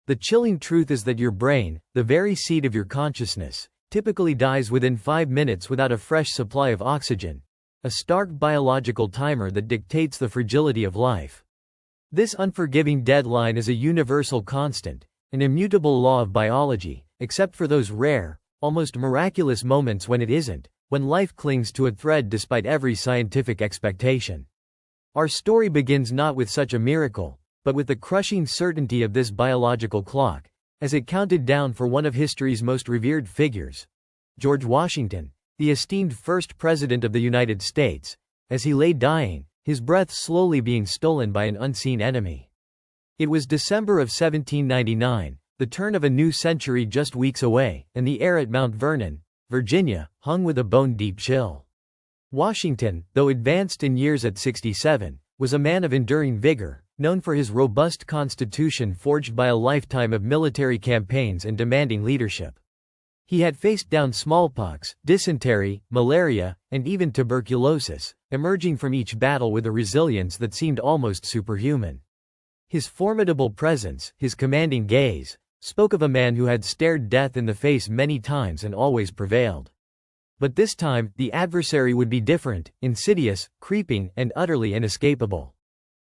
The chilling truth is that your brain, the very seat of your consciousness, typically dies within 5 minutes without a fresh supply of oxygen, a stark biological timer that dictates the fragility of life. This unforgiving deadline is a universal constant, an immutable law of biology, except for those rare, almost miraculous moments when it isn't, when life clings to a thread despite every scientific expectation. Our story begins not with such a miracle, but with the crushing certainty of this biological clock, as it counted down for one of history's most revered figures, George Washington, the esteemed first president of the United States, as he lay dying, his breath slowly being stolen by an unseen enemy. It was December of 1799, the turn of a new century just weeks away, and the air at Mount Vernon, Virginia, hung with a bone-deep chill. Washington, though advanced in years at 67, was a man of enduring vigor, known for his robust constitution forged by a lifetime of military campaigns and demanding leadership. He had faced down smallpox, dysentery, malaria, and even tuberculosis, emerging from each battle with a resilience that seemed almost superhuman. His formidable presence, his commanding gaze, spoke of a man who had stared death in the face many times and always prevailed. But this time, the adversary would be different, insidious, creeping, and utterly inescapable.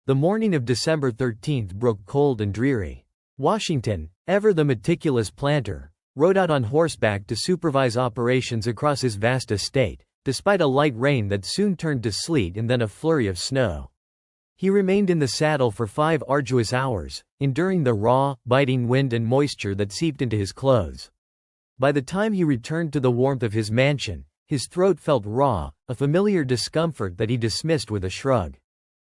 The morning of December 13th broke cold and dreary. Washington, ever the meticulous planter, rode out on horseback to supervise operations across his vast estate, despite a light rain that soon turned to sleet and then a flurry of snow. He remained in the saddle for 5 arduous hours, enduring the raw, biting wind and moisture that seeped into his clothes. By the time he returned to the warmth of his mansion, his throat felt raw, a familiar discomfort that he dismissed with a shrug.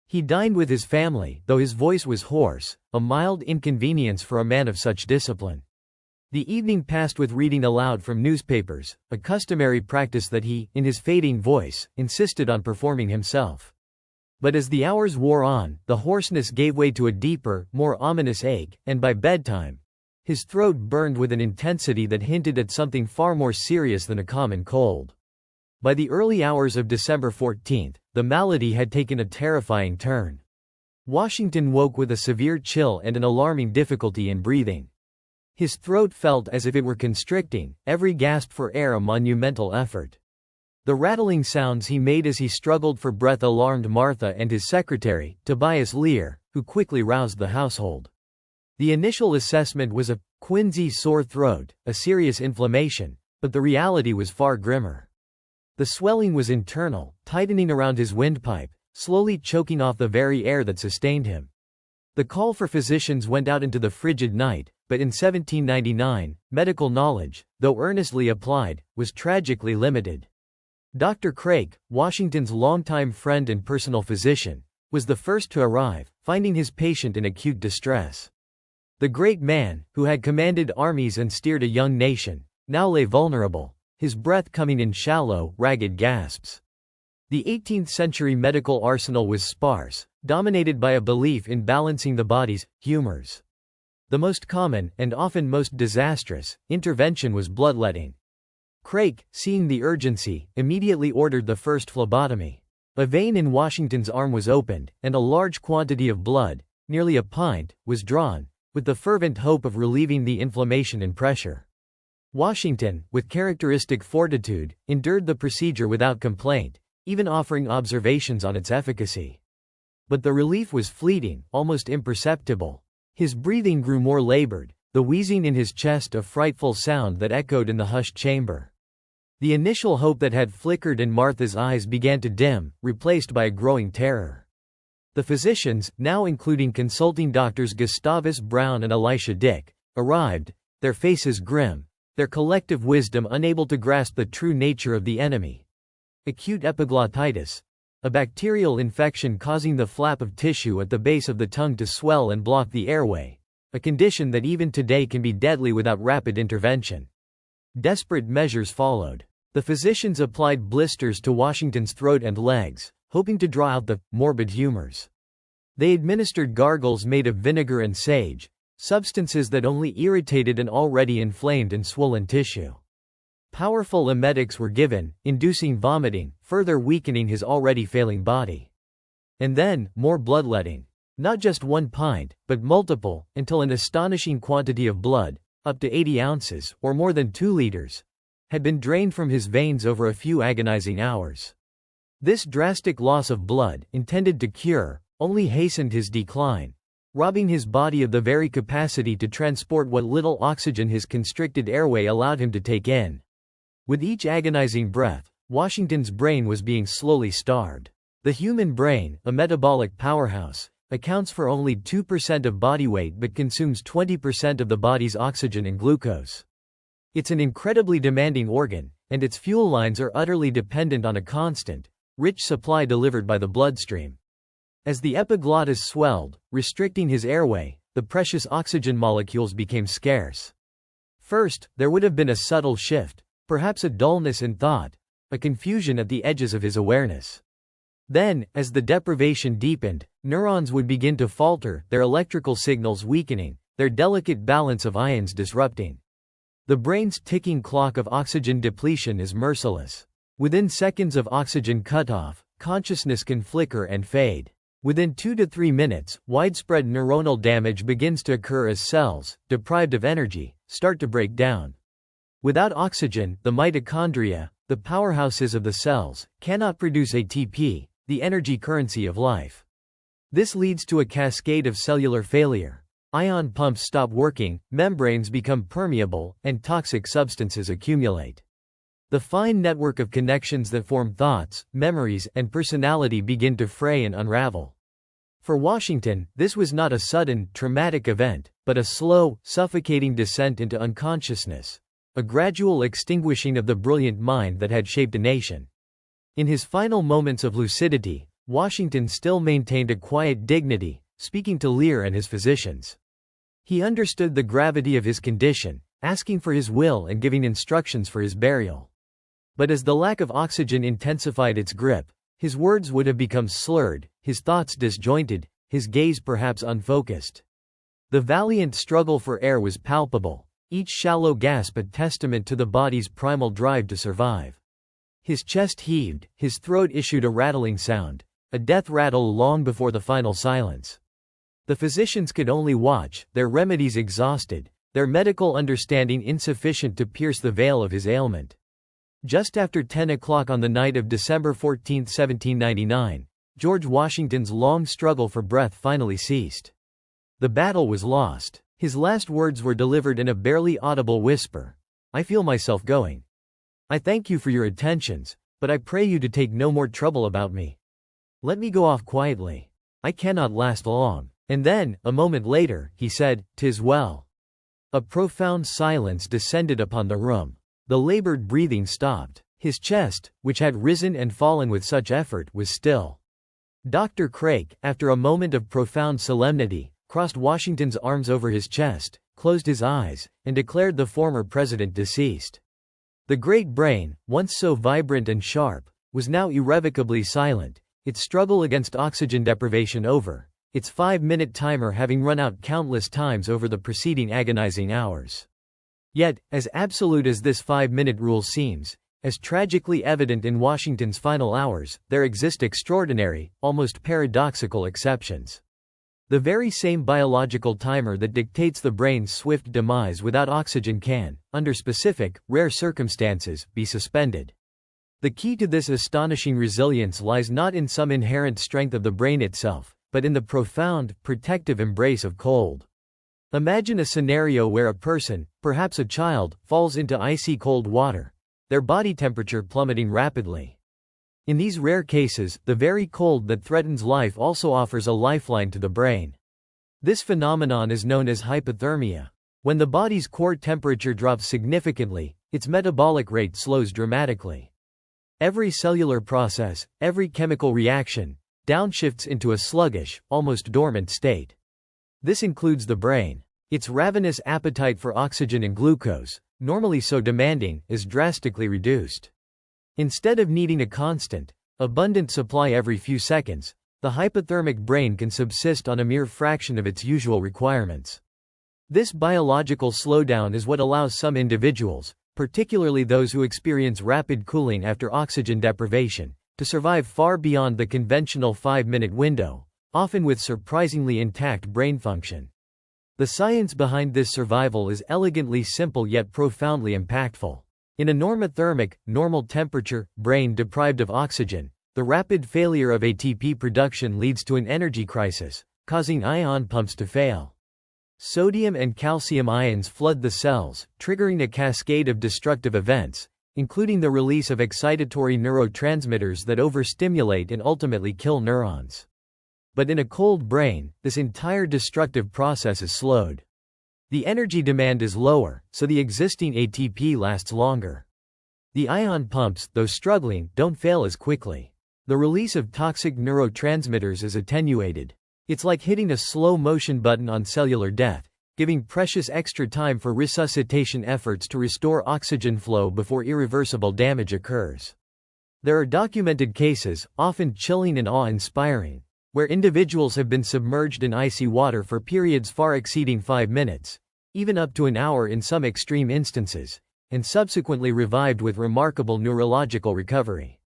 He dined with his family, though his voice was hoarse, a mild inconvenience for a man of such discipline. The evening passed with reading aloud from newspapers, a customary practice that he, in his fading voice, insisted on performing himself. But as the hours wore on, the hoarseness gave way to a deeper, more ominous ache, and by bedtime, his throat burned with an intensity that hinted at something far more serious than a common cold. By the early hours of December 14th, the malady had taken a terrifying turn. Washington woke with a severe chill and an alarming difficulty in breathing. His throat felt as if it were constricting, every gasp for air a monumental effort. The rattling sounds he made as he struggled for breath alarmed Martha and his secretary, Tobias Lear, who quickly roused the household. The initial assessment was a quinsy sore throat, a serious inflammation, but the reality was far grimmer. The swelling was internal, tightening around his windpipe, slowly choking off the very air that sustained him. The call for physicians went out into the frigid night, but in 1799, medical knowledge, though earnestly applied, was tragically limited. Dr. Craik, Washington's longtime friend and personal physician, was the first to arrive, finding his patient in acute distress. The great man, who had commanded armies and steered a young nation, now lay vulnerable, his breath coming in shallow, ragged gasps. The 18th-century medical arsenal was sparse, dominated by a belief in balancing the body's humors. The most common, and often most disastrous, intervention was bloodletting. Craik, seeing the urgency, immediately ordered the first phlebotomy. A vein in Washington's arm was opened, and a large quantity of blood, nearly a pint, was drawn, with the fervent hope of relieving the inflammation and pressure. Washington, with characteristic fortitude, endured the procedure without complaint, even offering observations on its efficacy. But the relief was fleeting, almost imperceptible. His breathing grew more labored, the wheezing in his chest a frightful sound that echoed in the hushed chamber. The initial hope that had flickered in Martha's eyes began to dim, replaced by a growing terror. The physicians, now including consulting doctors Gustavus Brown and Elisha Dick, arrived, their faces grim, their collective wisdom unable to grasp the true nature of the enemy. Acute epiglottitis, a bacterial infection causing the flap of tissue at the base of the tongue to swell and block the airway, a condition that even today can be deadly without rapid intervention. Desperate measures followed. The physicians applied blisters to Washington's throat and legs, hoping to draw out the morbid humors. They administered gargles made of vinegar and sage, substances that only irritated an already inflamed and swollen tissue. Powerful emetics were given, inducing vomiting, further weakening his already failing body. And then, more bloodletting. Not just 1 pint, but multiple, until an astonishing quantity of blood, up to 80 ounces, or more than 2 liters, had been drained from his veins over a few agonizing hours. This drastic loss of blood, intended to cure, only hastened his decline, robbing his body of the very capacity to transport what little oxygen his constricted airway allowed him to take in. With each agonizing breath, Washington's brain was being slowly starved. The human brain, a metabolic powerhouse, accounts for only 2% of body weight but consumes 20% of the body's oxygen and glucose. It's an incredibly demanding organ, and its fuel lines are utterly dependent on a constant, rich supply delivered by the bloodstream. As the epiglottis swelled, restricting his airway, the precious oxygen molecules became scarce. First, there would have been a subtle shift, perhaps a dullness in thought, a confusion at the edges of his awareness. Then, as the deprivation deepened, neurons would begin to falter, their electrical signals weakening, their delicate balance of ions disrupting. The brain's ticking clock of oxygen depletion is merciless. Within seconds of oxygen cutoff, consciousness can flicker and fade. Within 2 to 3 minutes, widespread neuronal damage begins to occur as cells, deprived of energy, start to break down. Without oxygen, the mitochondria, the powerhouses of the cells, cannot produce ATP, the energy currency of life. This leads to a cascade of cellular failure. Ion pumps stop working, membranes become permeable, and toxic substances accumulate. The fine network of connections that form thoughts, memories, and personality begin to fray and unravel. For Washington, this was not a sudden, traumatic event, but a slow, suffocating descent into unconsciousness, a gradual extinguishing of the brilliant mind that had shaped a nation. In his final moments of lucidity, Washington still maintained a quiet dignity, speaking to Lear and his physicians. He understood the gravity of his condition, asking for his will and giving instructions for his burial. But as the lack of oxygen intensified its grip, his words would have become slurred, his thoughts disjointed, his gaze perhaps unfocused. The valiant struggle for air was palpable, each shallow gasp a testament to the body's primal drive to survive. His chest heaved, his throat issued a rattling sound, a death rattle long before the final silence. The physicians could only watch, their remedies exhausted, their medical understanding insufficient to pierce the veil of his ailment. Just after 10 o'clock on the night of December 14, 1799, George Washington's long struggle for breath finally ceased. The battle was lost. His last words were delivered in a barely audible whisper. "I feel myself going. I thank you for your attentions, but I pray you to take no more trouble about me. Let me go off quietly. I cannot last long." And then, a moment later, he said, "'Tis well." A profound silence descended upon the room. The labored breathing stopped. His chest, which had risen and fallen with such effort, was still. Dr. Craik, after a moment of profound solemnity, crossed Washington's arms over his chest, closed his eyes, and declared the former president deceased. The great brain, once so vibrant and sharp, was now irrevocably silent, its struggle against oxygen deprivation over, its 5-minute timer having run out countless times over the preceding agonizing hours. Yet, as absolute as this 5-minute rule seems, as tragically evident in Washington's final hours, there exist extraordinary, almost paradoxical exceptions. The very same biological timer that dictates the brain's swift demise without oxygen can, under specific, rare circumstances, be suspended. The key to this astonishing resilience lies not in some inherent strength of the brain itself, but in the profound, protective embrace of cold. Imagine a scenario where a person, perhaps a child, falls into icy cold water, their body temperature plummeting rapidly. In these rare cases, the very cold that threatens life also offers a lifeline to the brain. This phenomenon is known as hypothermia. When the body's core temperature drops significantly, its metabolic rate slows dramatically. Every cellular process, every chemical reaction, downshifts into a sluggish, almost dormant state. This includes the brain. Its ravenous appetite for oxygen and glucose, normally so demanding, is drastically reduced. Instead of needing a constant, abundant supply every few seconds, the hypothermic brain can subsist on a mere fraction of its usual requirements. This biological slowdown is what allows some individuals, particularly those who experience rapid cooling after oxygen deprivation, to survive far beyond the conventional 5-minute window, often with surprisingly intact brain function. The science behind this survival is elegantly simple yet profoundly impactful. In a normothermic, normal temperature, brain deprived of oxygen, the rapid failure of ATP production leads to an energy crisis, causing ion pumps to fail. Sodium and calcium ions flood the cells, triggering a cascade of destructive events, including the release of excitatory neurotransmitters that overstimulate and ultimately kill neurons. But in a cold brain, this entire destructive process is slowed. The energy demand is lower, so the existing ATP lasts longer. The ion pumps, though struggling, don't fail as quickly. The release of toxic neurotransmitters is attenuated. It's like hitting a slow-motion button on cellular death, giving precious extra time for resuscitation efforts to restore oxygen flow before irreversible damage occurs. There are documented cases, often chilling and awe-inspiring, where individuals have been submerged in icy water for periods far exceeding 5 minutes, even up to an hour in some extreme instances, and subsequently revived with remarkable neurological recovery.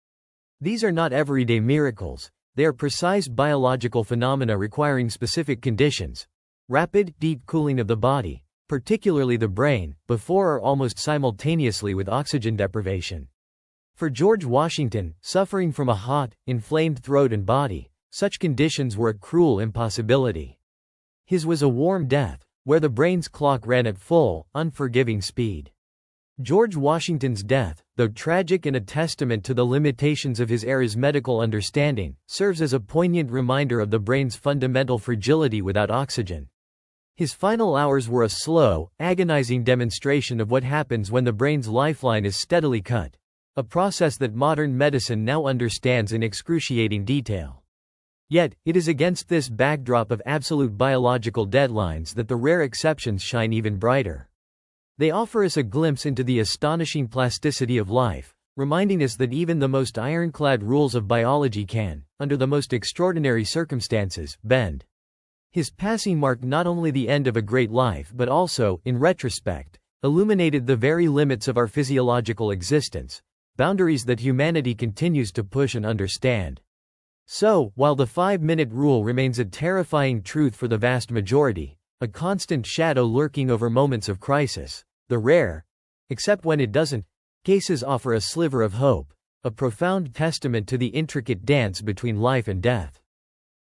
These are not everyday miracles, they are precise biological phenomena requiring specific conditions: rapid, deep cooling of the body, particularly the brain, before or almost simultaneously with oxygen deprivation. For George Washington, suffering from a hot, inflamed throat and body, such conditions were a cruel impossibility. His was a warm death, where the brain's clock ran at full, unforgiving speed. George Washington's death, though tragic and a testament to the limitations of his era's medical understanding, serves as a poignant reminder of the brain's fundamental fragility without oxygen. His final hours were a slow, agonizing demonstration of what happens when the brain's lifeline is steadily cut, a process that modern medicine now understands in excruciating detail. Yet, it is against this backdrop of absolute biological deadlines that the rare exceptions shine even brighter. They offer us a glimpse into the astonishing plasticity of life, reminding us that even the most ironclad rules of biology can, under the most extraordinary circumstances, bend. His passing marked not only the end of a great life but also, in retrospect, illuminated the very limits of our physiological existence, boundaries that humanity continues to push and understand. So, while the 5-minute rule remains a terrifying truth for the vast majority, a constant shadow lurking over moments of crisis, the rare, except when it doesn't, cases offer a sliver of hope, a profound testament to the intricate dance between life and death.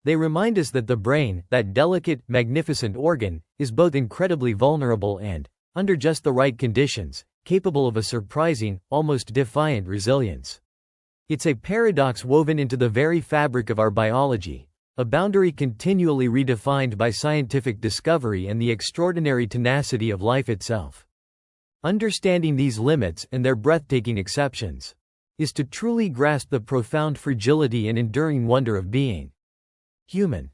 They remind us that the brain, that delicate, magnificent organ, is both incredibly vulnerable and, under just the right conditions, capable of a surprising, almost defiant resilience. It's a paradox woven into the very fabric of our biology, a boundary continually redefined by scientific discovery and the extraordinary tenacity of life itself. Understanding these limits and their breathtaking exceptions is to truly grasp the profound fragility and enduring wonder of being human.